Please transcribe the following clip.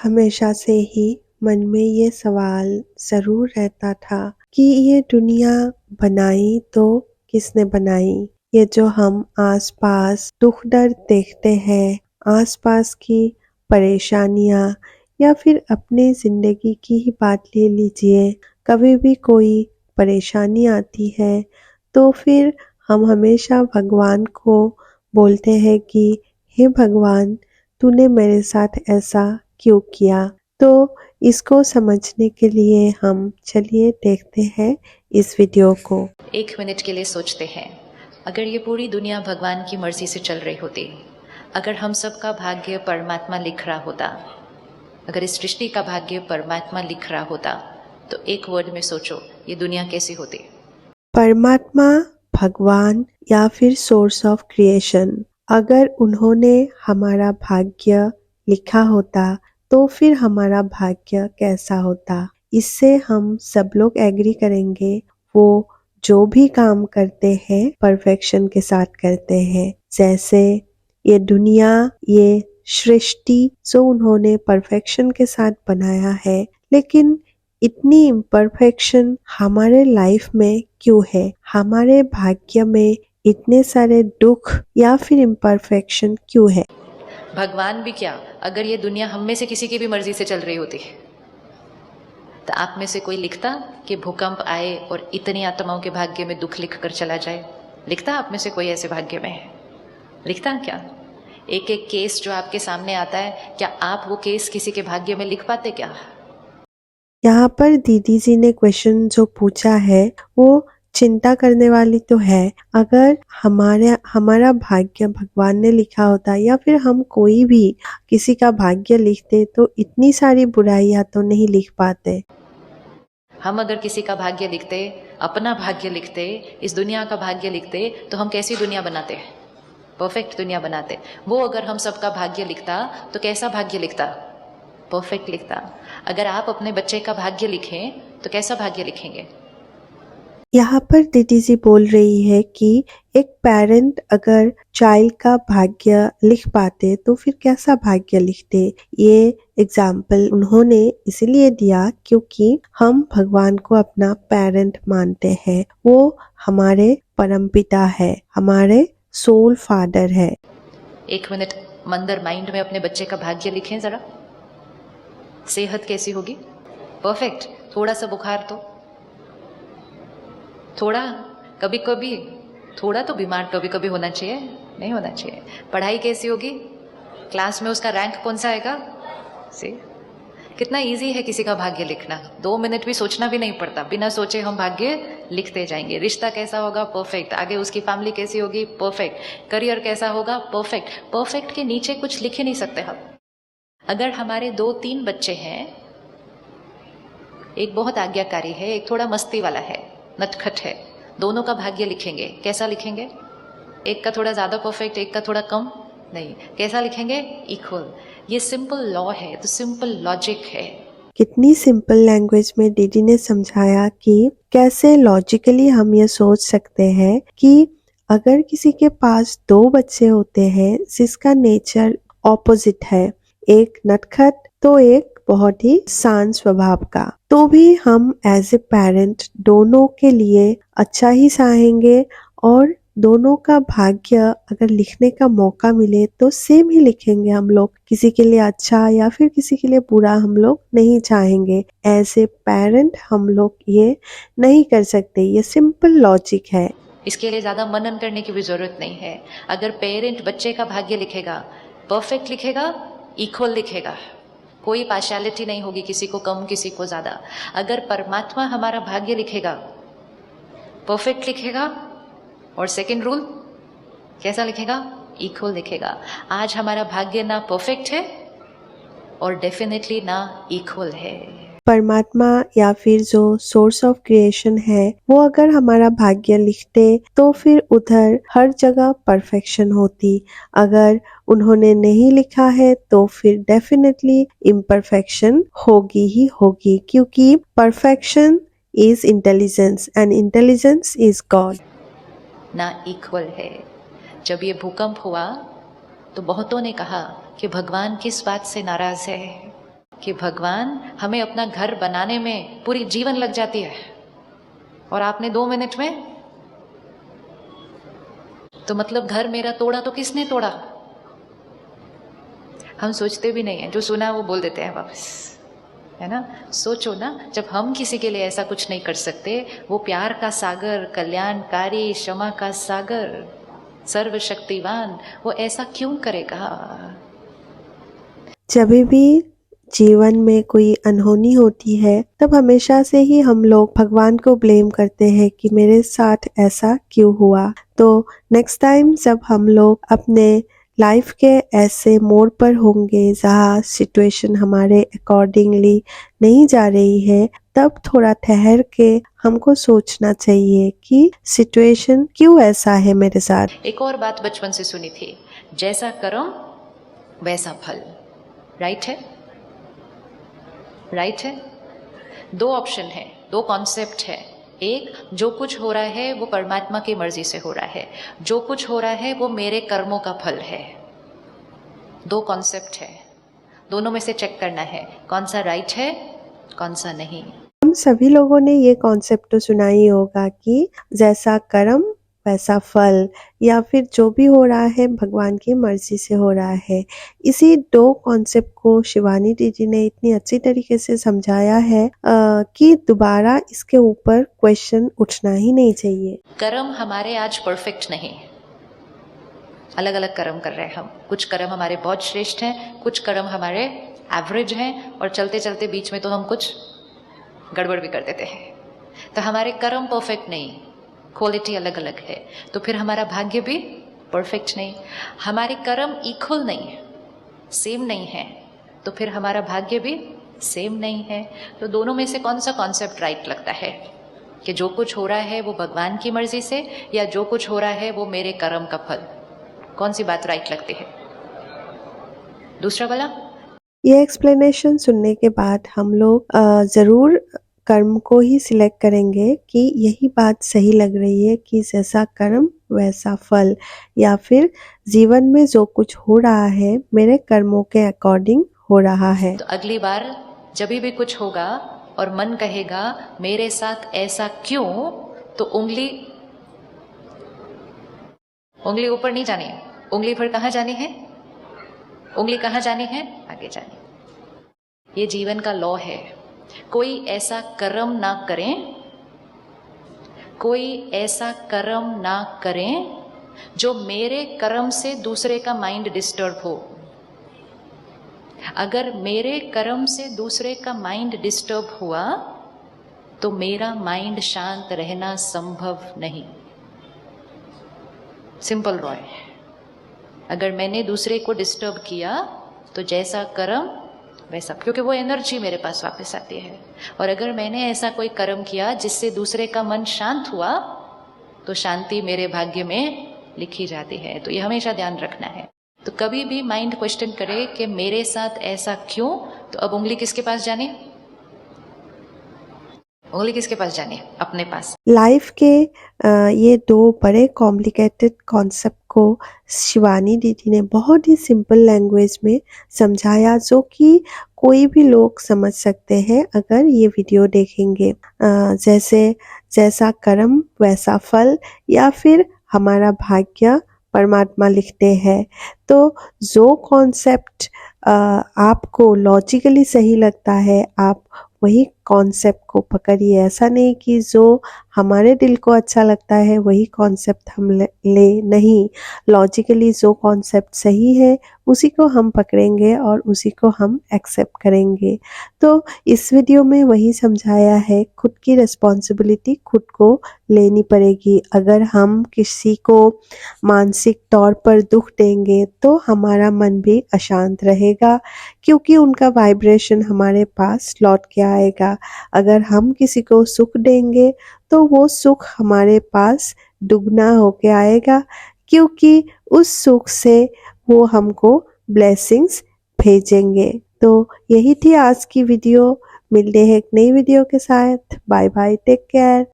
हमेशा से ही मन में ये सवाल ज़रूर रहता था कि ये दुनिया बनाई तो किसने बनाई? ये जो हम आस-पास दुख-दर्द देखते हैं, आस-पास की परेशानियाँ या फिर अपनी ज़िंदगी की ही बात ले लीजिए, कभी भी कोई परेशानी आती है, तो फिर हम हमेशा भगवान को बोलते हैं कि हे भगवान, तूने मेरे साथ ऐसा क्यों किया? तो इसको समझने के लिए हम चलिए देखते हैं इस वीडियो को। 1 मिनट के लिए सोचते हैं, अगर ये पूरी दुनिया भगवान की मर्जी से चल रही होती, अगर हम सबका भाग्य परमात्मा लिख रहा होता, अगर इस सृष्टि का भाग्य परमात्मा लिख रहा होता, तो एक वर्ड में सोचो, ये दुनिया कैसी होती? परमात्मा, भगवान या फिर सोर्स ऑफ क्रिएशन, अगर उन्होंने हमारा भाग्य लिखा होता तो फिर हमारा भाग्य कैसा होता? इससे हम सब लोग एग्री करेंगे। वो जो भी काम करते हैं परफेक्शन के साथ करते हैं। जैसे ये दुनिया, ये सृष्टि जो उन्होंने परफेक्शन के साथ बनाया है, लेकिन इतनी इम्परफेक्शन हमारे लाइफ में क्यों है? हमारे भाग्य में इतने सारे दुख या फिर इम्परफेक्शन क्यों है? भगवान भी क्या, अगर ये दुनिया हम में से किसी की भी मर्जी से चल रही होती, तो आप में से कोई लिखता कि भूकंप आए और इतनी आत्माओं के भाग्य में दुख लिख कर चला जाए? लिखता आप में से कोई ऐसे भाग्य में? लिखता क्या? एक एक केस जो आपके सामने आता है, क्या आप वो केस किसी के भाग्य में लिख पाते क्या? यहाँ पर दीदी जी ने क्वेश्चन जो पूछा है वो चिंता करने वाली तो है। अगर हमारा भाग्य भगवान ने लिखा होता या फिर हम कोई भी किसी का भाग्य लिखते तो इतनी सारी बुराइयां तो नहीं लिख पाते। हम अगर किसी का भाग्य लिखते, अपना भाग्य लिखते, इस दुनिया का भाग्य लिखते, तो हम कैसी दुनिया बनाते? परफेक्ट दुनिया बनाते। वो अगर हम सबका भाग्य लिखता तो कैसा भाग्य लिखता? परफेक्ट लिखता। अगर आप अपने बच्चे का भाग्य लिखें तो कैसा भाग्य लिखेंगे? यहाँ पर दीदी जी बोल रही है कि एक पेरेंट अगर चाइल्ड का भाग्य लिख पाते तो फिर कैसा भाग्य लिखते। ये एग्जाम्पल उन्होंने इसलिए दिया क्योंकि हम भगवान को अपना पेरेंट मानते हैं। वो हमारे परमपिता है, हमारे सोल फादर है। 1 मिनट मंदिर माइंड में अपने बच्चे का भाग्य लिखें जरा। सेहत कैसी होगी? परफेक्ट। थोड़ा सा बुखार तो, थोड़ा कभी कभी, थोड़ा तो बीमार कभी कभी होना चाहिए, नहीं होना चाहिए। पढ़ाई कैसी होगी? क्लास में उसका रैंक कौन सा आएगा? सी कितना इजी है किसी का भाग्य लिखना। 2 मिनट भी सोचना भी नहीं पड़ता, बिना सोचे हम भाग्य लिखते जाएंगे। रिश्ता कैसा होगा? परफेक्ट। आगे उसकी फैमिली कैसी होगी? परफेक्ट। करियर कैसा होगा? परफेक्ट। परफेक्ट के नीचे कुछ लिख ही नहीं सकते हम। अगर हमारे 2-3 बच्चे हैं, एक बहुत आज्ञाकारी है, एक थोड़ा मस्ती वाला है, नटखट है, दोनों का भाग्य लिखेंगे, कैसा लिखेंगे? एक का थोड़ा ज़्यादा परफेक्ट, एक का थोड़ा कम? नहीं, कैसा लिखेंगे? इक्वल। ये सिंपल लॉ है, तो सिंपल लॉजिक है। कितनी सिंपल लैंग्वेज में दीदी ने समझाया कि कैसे लॉजिकली हम ये सोच सकते हैं कि अगर किसी के पास 2 बच्चे होते हैं जिसका नेचर ऑपोजिट है, एक नटखट तो एक बहुत ही शांत स्वभाव का, तो भी हम एज ए पेरेंट दोनों के लिए अच्छा ही चाहेंगे और दोनों का भाग्य अगर लिखने का मौका मिले तो सेम ही लिखेंगे हम लोग। किसी के लिए अच्छा या फिर किसी के लिए बुरा हम लोग नहीं चाहेंगे। एज ए पेरेंट हम लोग ये नहीं कर सकते। ये सिंपल लॉजिक है। इसके लिए ज़्यादा मनन करने की भी ज़रूरत नहीं है। अगर पेरेंट बच्चे का भाग्य लिखेगा, परफेक्ट लिखेगा, इक्वल लिखेगा, कोई पार्शियलिटी नहीं होगी, किसी को कम किसी को ज़्यादा। अगर परमात्मा हमारा भाग्य लिखेगा, परफेक्ट लिखेगा, और सेकंड रूल कैसा लिखेगा? इक्वल लिखेगा। आज हमारा भाग्य ना परफेक्ट है और डेफिनेटली ना इक्वल है। परमात्मा या फिर जो सोर्स ऑफ क्रिएशन है वो अगर हमारा भाग्य लिखते तो फिर उधर हर जगह परफेक्शन होती। अगर उन्होंने नहीं लिखा है तो फिर डेफिनेटली इम्परफेक्शन होगी ही होगी, क्योंकि perfection is intelligence and intelligence is God. ना इक्वल है। जब ये भूकंप हुआ तो बहुतों ने कहा कि भगवान किस बात से नाराज है। कि भगवान हमें अपना घर बनाने में पूरी जीवन लग जाती है और आपने 2 मिनट में, तो मतलब घर मेरा तोड़ा तो किसने तोड़ा? हम सोचते भी नहीं है, जो सुना वो बोल देते हैं वापस, है ना। सोचो ना, जब हम किसी के लिए ऐसा कुछ नहीं कर सकते, वो प्यार का सागर, कल्याणकारी, क्षमा का सागर, सर्वशक्तिवान, वो ऐसा क्यों करेगा? जब भी जीवन में कोई अनहोनी होती है तब हमेशा से ही हम लोग भगवान को ब्लेम करते हैं कि मेरे साथ ऐसा क्यों हुआ। तो नेक्स्ट टाइम जब हम लोग अपने लाइफ के ऐसे मोड़ पर होंगे जहाँ सिचुएशन हमारे अकॉर्डिंगली नहीं जा रही है, तब थोड़ा ठहर के हमको सोचना चाहिए कि सिचुएशन क्यों ऐसा है मेरे साथ। एक और बात बचपन से सुनी थी, जैसा कर्म वैसा फल। राइट है? राइट है? 2 ऑप्शन है, 2 कॉन्सेप्ट है। एक, जो कुछ हो रहा है वो परमात्मा की मर्जी से हो रहा है, जो कुछ हो रहा है वो मेरे कर्मों का फल है। 2 कॉन्सेप्ट है, दोनों में से चेक करना है कौन सा राइट है, कौन सा नहीं। हम सभी लोगों ने ये कॉन्सेप्ट तो सुना ही होगा कि जैसा कर्म वैसा फल, या फिर जो भी हो रहा है भगवान की मर्जी से हो रहा है। इसी 2 कॉन्सेप्ट को शिवानी दीदी ने इतनी अच्छी तरीके से समझाया है कि दोबारा इसके ऊपर क्वेश्चन उठना ही नहीं चाहिए। कर्म हमारे आज परफेक्ट नहीं, अलग अलग कर्म कर रहे हैं हम। कुछ कर्म हमारे बहुत श्रेष्ठ हैं, कुछ कर्म हमारे एवरेज हैं, और चलते चलते बीच में तो हम कुछ गड़बड़ भी कर देते हैं। तो हमारे कर्म परफेक्ट नहीं, क्वालिटी अलग अलग है, तो फिर हमारा भाग्य भी परफेक्ट नहीं। हमारे कर्म इक्वल नहीं है, सेम नहीं है, तो फिर हमारा भाग्य भी सेम नहीं है। तो दोनों में से कौन सा कॉन्सेप्ट राइट लगता है कि जो कुछ हो रहा है वो भगवान की मर्जी से, या जो कुछ हो रहा है वो मेरे कर्म का फल? कौन सी बात राइट लगती है? दूसरा वाला? ये एक्सप्लेनेशन सुनने के बाद हम लोग ज़रूर कर्म को ही सिलेक्ट करेंगे कि यही बात सही लग रही है कि जैसा कर्म वैसा फल, या फिर जीवन में जो कुछ हो रहा है मेरे कर्मों के अकॉर्डिंग हो रहा है। तो अगली बार जब भी कुछ होगा और मन कहेगा मेरे साथ ऐसा क्यों, तो उंगली ऊपर नहीं जानी है, उंगली फिर कहाँ जानी है? उंगली कहाँ जानी है? आगे जानी। ये जीवन का लॉ है। कोई ऐसा कर्म ना करें, कोई ऐसा कर्म ना करें जो मेरे कर्म से दूसरे का माइंड डिस्टर्ब हो। अगर मेरे कर्म से दूसरे का माइंड डिस्टर्ब हुआ तो मेरा माइंड शांत रहना संभव नहीं। सिंपल रॉय, अगर मैंने दूसरे को डिस्टर्ब किया तो जैसा कर्म वैसा, क्योंकि वो एनर्जी मेरे पास वापस आती है। और अगर मैंने ऐसा कोई कर्म किया जिससे दूसरे का मन शांत हुआ तो शांति मेरे भाग्य में लिखी जाती है। तो ये हमेशा ध्यान रखना है। तो कभी भी माइंड क्वेश्चन करे कि मेरे साथ ऐसा क्यों, तो अब उंगली किसके पास जानी? उंगली किसके पास जानी? अपने पास। लाइफ के ये 2 बड़े कॉम्प्लिकेटेड कॉन्सेप्ट को शिवानी दीदी ने बहुत ही सिंपल लैंग्वेज में समझाया, जो कि कोई भी लोग समझ सकते हैं अगर ये वीडियो देखेंगे। जैसे जैसा कर्म वैसा फल, या फिर हमारा भाग्य परमात्मा लिखते हैं। तो जो कॉन्सेप्ट आपको लॉजिकली सही लगता है आप वही कॉन्सेप्ट को पकड़िए। ऐसा नहीं कि जो हमारे दिल को अच्छा लगता है वही कॉन्सेप्ट हम ले नहीं, लॉजिकली जो कॉन्सेप्ट सही है उसी को हम पकड़ेंगे और उसी को हम एक्सेप्ट करेंगे। तो इस वीडियो में वही समझाया है, खुद की रिस्पॉन्सिबिलिटी खुद को लेनी पड़ेगी। अगर हम किसी को मानसिक तौर पर दुख देंगे तो हमारा मन भी अशांत रहेगा, क्योंकि उनका वाइब्रेशन हमारे पास लौट के आएगा। अगर हम किसी को सुख देंगे तो वो सुख हमारे पास दुगना होके आएगा, क्योंकि उस सुख से वो हमको ब्लेसिंग्स भेजेंगे। तो यही थी आज की वीडियो। मिलते हैं एक नई वीडियो के साथ। Bye bye, take care.